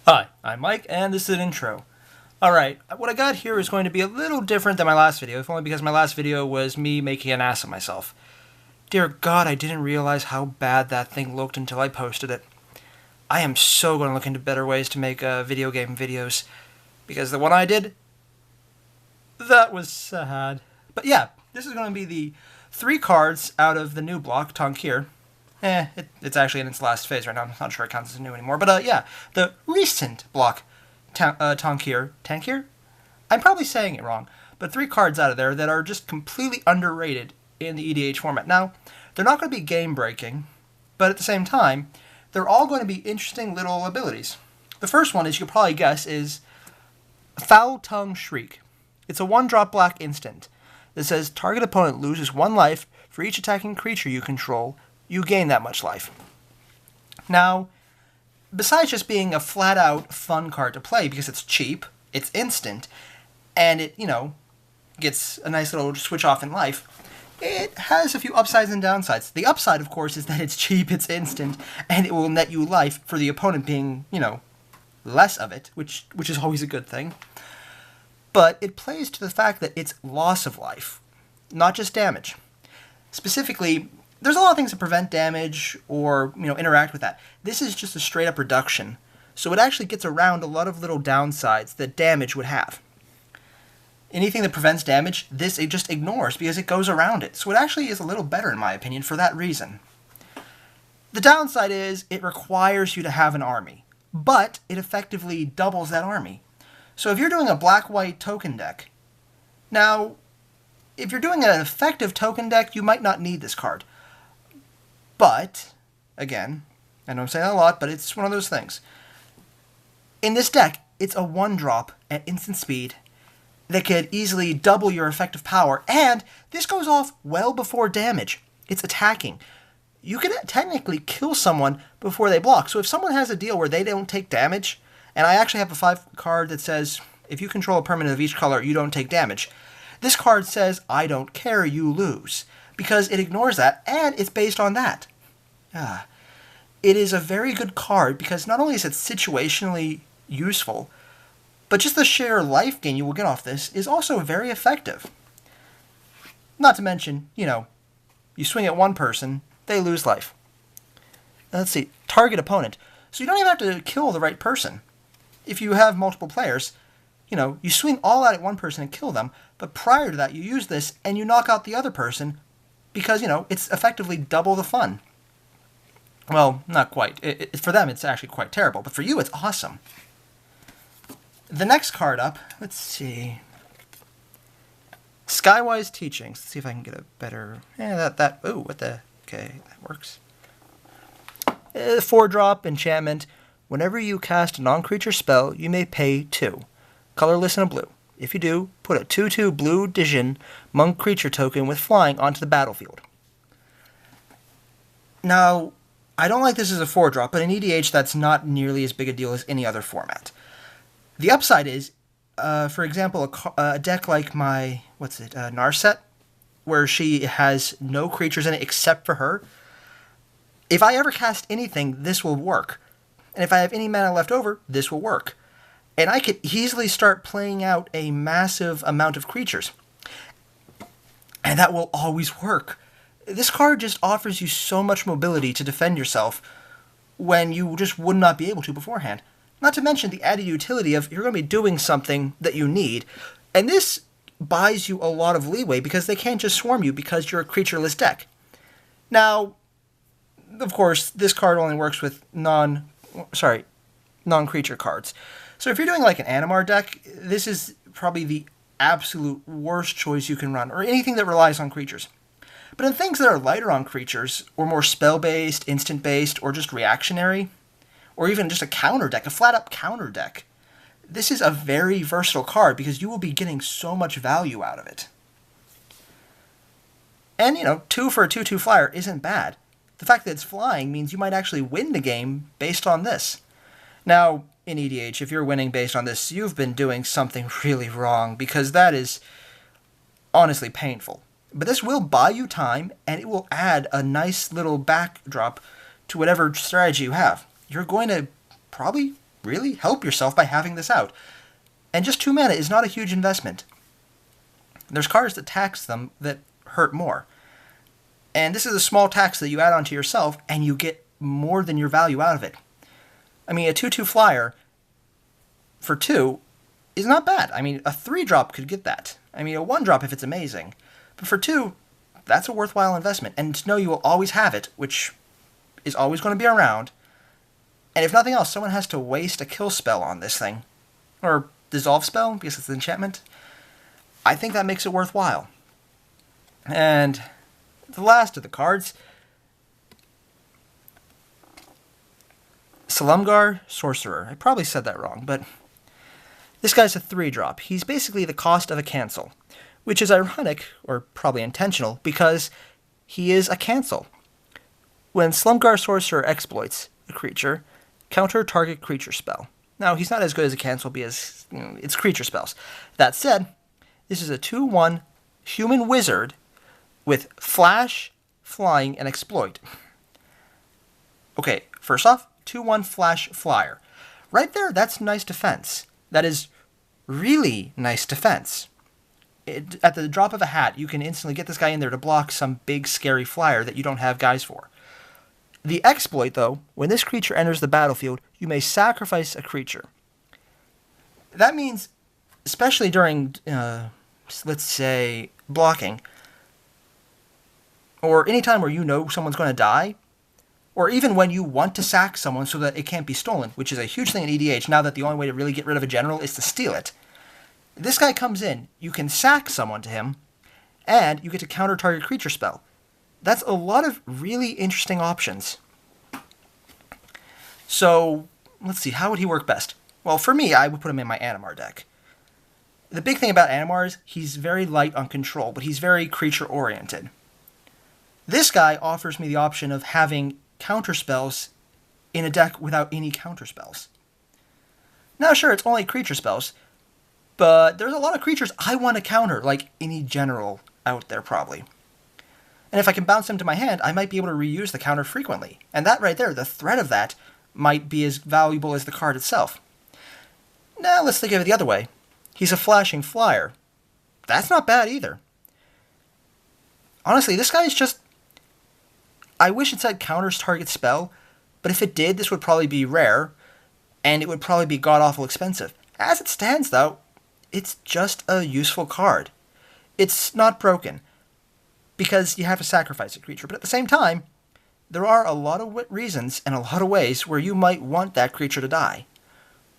Hi, I'm Mike, and this is an intro. Alright, what I got here is going to be a little different than my last video, if only because my last video was me making an ass of myself. Dear God, I didn't realize how bad that thing looked until I posted it. I am so going to look into better ways to make video game videos, because the one I did, that was sad. But yeah, this is going to be the 3 cards out of the new block, Tarkir. It's actually in its last phase right now. I'm not sure it counts as new anymore. But yeah, the recent block, Tarkir. Tankir? I'm probably saying it wrong. But 3 cards out of there that are just completely underrated in the EDH format. Now, they're not going to be game breaking, but at the same time, they're all going to be interesting little abilities. The first one, as you could probably guess, is Foul Tongue Shriek. It's a 1-drop black instant that says target opponent loses 1 life for each attacking creature you control. You gain that much life. Now, besides just being a flat-out fun card to play because it's cheap, it's instant, and it, gets a nice little switch off in life, it has a few upsides and downsides. The upside, of course, is that it's cheap, it's instant, and it will net you life for the opponent being, less of it, which is always a good thing. But it plays to the fact that it's loss of life, not just damage. Specifically, there's a lot of things that prevent damage or, interact with that. This is just a straight-up reduction, so it actually gets around a lot of little downsides that damage would have. Anything that prevents damage, it just ignores because it goes around it. So it actually is a little better, in my opinion, for that reason. The downside is it requires you to have an army, but it effectively doubles that army. So if you're doing a black-white token deck, now, if you're doing an effective token deck, you might not need this card. But, again, I know I'm saying that a lot, but it's one of those things. In this deck, it's a 1-drop at instant speed that could easily double your effective power, and this goes off well before damage. It's attacking. You can technically kill someone before they block. So if someone has a deal where they don't take damage, and I actually have a 5 card that says, if you control a permanent of each color, you don't take damage. This card says, I don't care, you lose. Because it ignores that, and it's based on that. It is a very good card because not only is it situationally useful, but just the sheer life gain you will get off this is also very effective. Not to mention, you swing at one person, they lose life. Let's see, target opponent. So you don't even have to kill the right person. If you have multiple players, you swing all out at one person and kill them, but prior to that you use this and you knock out the other person because, it's effectively double the fun. Well, not quite. For them, it's actually quite terrible, but for you, it's awesome. The next card up, let's see. Skywise Teachings. Let's see if I can get a better... Okay, that works. 4-drop enchantment. Whenever you cast a non-creature spell, you may pay 2. Colorless and a blue. If you do, put a 2/2 blue Dijin monk creature token with flying onto the battlefield. Now, I don't like this as a 4-drop, but in EDH that's not nearly as big a deal as any other format. The upside is, for example, a deck like my, Narset, where she has no creatures in it except for her. If I ever cast anything, this will work. And if I have any mana left over, this will work. And I could easily start playing out a massive amount of creatures. And that will always work. This card just offers you so much mobility to defend yourself when you just would not be able to beforehand. Not to mention the added utility of you're going to be doing something that you need. And this buys you a lot of leeway because they can't just swarm you because you're a creatureless deck. Now, of course, this card only works with non-creature cards. So if you're doing like an Animar deck, this is probably the absolute worst choice you can run, or anything that relies on creatures. But in things that are lighter on creatures, or more spell-based, instant-based, or just reactionary, or even just a counter deck, a flat-up counter deck, this is a very versatile card because you will be getting so much value out of it. And, 2 for a 2/2 flyer isn't bad. The fact that it's flying means you might actually win the game based on this. Now, in EDH, if you're winning based on this, you've been doing something really wrong because that is honestly painful. But this will buy you time, and it will add a nice little backdrop to whatever strategy you have. You're going to probably really help yourself by having this out. And just 2 mana is not a huge investment. There's cards that tax them that hurt more. And this is a small tax that you add onto yourself, and you get more than your value out of it. I mean, a 2/2 flyer for 2 is not bad. I mean, a 3-drop could get that. I mean, a 1-drop if it's amazing. But for 2, that's a worthwhile investment. And to know you will always have it, which is always going to be around. And if nothing else, someone has to waste a kill spell on this thing. Or dissolve spell, because it's an enchantment. I think that makes it worthwhile. And the last of the cards, Salamgar Sorcerer. I probably said that wrong, but this guy's a 3-drop. He's basically the cost of a cancel, which is ironic, or probably intentional, because he is a cancel. When Salamgar Sorcerer exploits a creature, counter target creature spell. Now, he's not as good as a cancel because it's creature spells. That said, this is a 2/1 human wizard with flash, flying, and exploit. Okay, first off, 2/1 flash flyer. Right there, that's nice defense. That is really nice defense. At the drop of a hat, you can instantly get this guy in there to block some big scary flyer that you don't have guys for. The exploit, though, when this creature enters the battlefield, you may sacrifice a creature. That means, especially during, let's say, blocking, or any time where you know someone's going to die, or even when you want to sack someone so that it can't be stolen, which is a huge thing in EDH now that the only way to really get rid of a general is to steal it. This guy comes in, you can sack someone to him, and you get to counter target creature spell. That's a lot of really interesting options. So, let's see, how would he work best? Well, for me, I would put him in my Animar deck. The big thing about Animar is he's very light on control, but he's very creature-oriented. This guy offers me the option of having counterspells in a deck without any counterspells. Now, sure, it's only creature spells, but there's a lot of creatures I want to counter, like any general out there, probably. And if I can bounce them to my hand, I might be able to reuse the counter frequently. And that right there, the threat of that, might be as valuable as the card itself. Now, let's think of it the other way. He's a flashing flyer. That's not bad either. Honestly, this guy is just... I wish it said counters target spell, but if it did, this would probably be rare, and it would probably be god-awful expensive. As it stands, though, it's just a useful card. It's not broken, because you have to sacrifice a creature, but at the same time, there are a lot of reasons and a lot of ways where you might want that creature to die.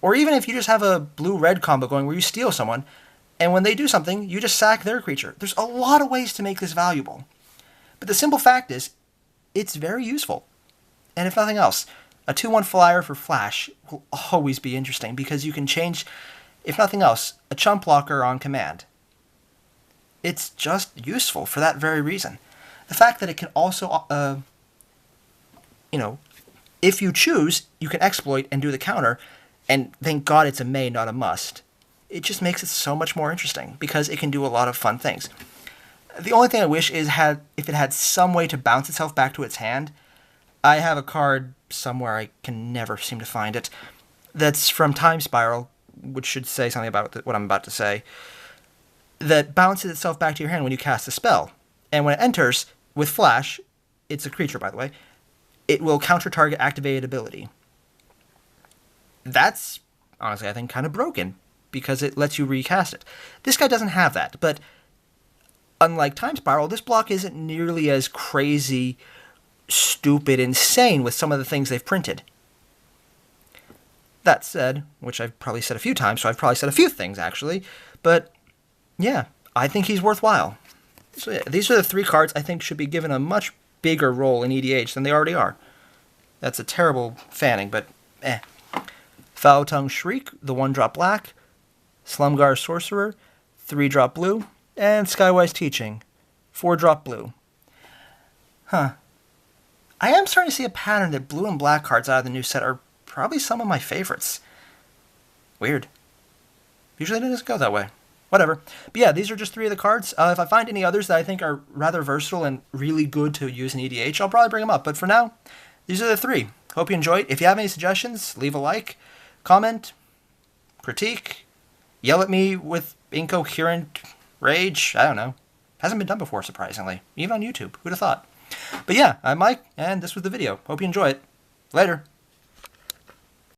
Or even if you just have a blue-red combo going where you steal someone, and when they do something, you just sack their creature. There's a lot of ways to make this valuable. But the simple fact is, it's very useful. And if nothing else, a 2/1 flyer for flash will always be interesting because you can change, if nothing else, a chump blocker on command. It's just useful for that very reason. The fact that it can also, if you choose, you can exploit and do the counter, and thank God it's a may, not a must. It just makes it so much more interesting because it can do a lot of fun things. The only thing I wish is if it had some way to bounce itself back to its hand. I have a card somewhere, I can never seem to find it, that's from Time Spiral, which should say something about what I'm about to say, that bounces itself back to your hand when you cast a spell. And when it enters, with Flash, it's a creature by the way, it will counter-target activated ability. That's, honestly, I think kind of broken, because it lets you recast it. This guy doesn't have that, but unlike Time Spiral, this block isn't nearly as crazy, stupid, insane with some of the things they've printed. That said, which I've probably said a few times, so I've probably said a few things, actually, but yeah, I think he's worthwhile. So yeah, these are the 3 cards I think should be given a much bigger role in EDH than they already are. That's a terrible fanning, but eh. Foul-Tongued Shriek, the 1-drop black, Salamgar Sorcerer, 3-drop blue, and Skywise Teaching, 4-drop blue. Huh. I am starting to see a pattern that blue and black cards out of the new set are probably some of my favorites. Weird. Usually it doesn't go that way. Whatever. But yeah, these are just 3 of the cards. If I find any others that I think are rather versatile and really good to use in EDH, I'll probably bring them up. But for now, these are the 3. Hope you enjoyed. If you have any suggestions, leave a like. comment, critique, yell at me with incoherent rage. I don't know. Hasn't been done before, surprisingly. Even on YouTube. Who'd have thought? But yeah, I'm Mike, and this was the video. Hope you enjoy it. Later.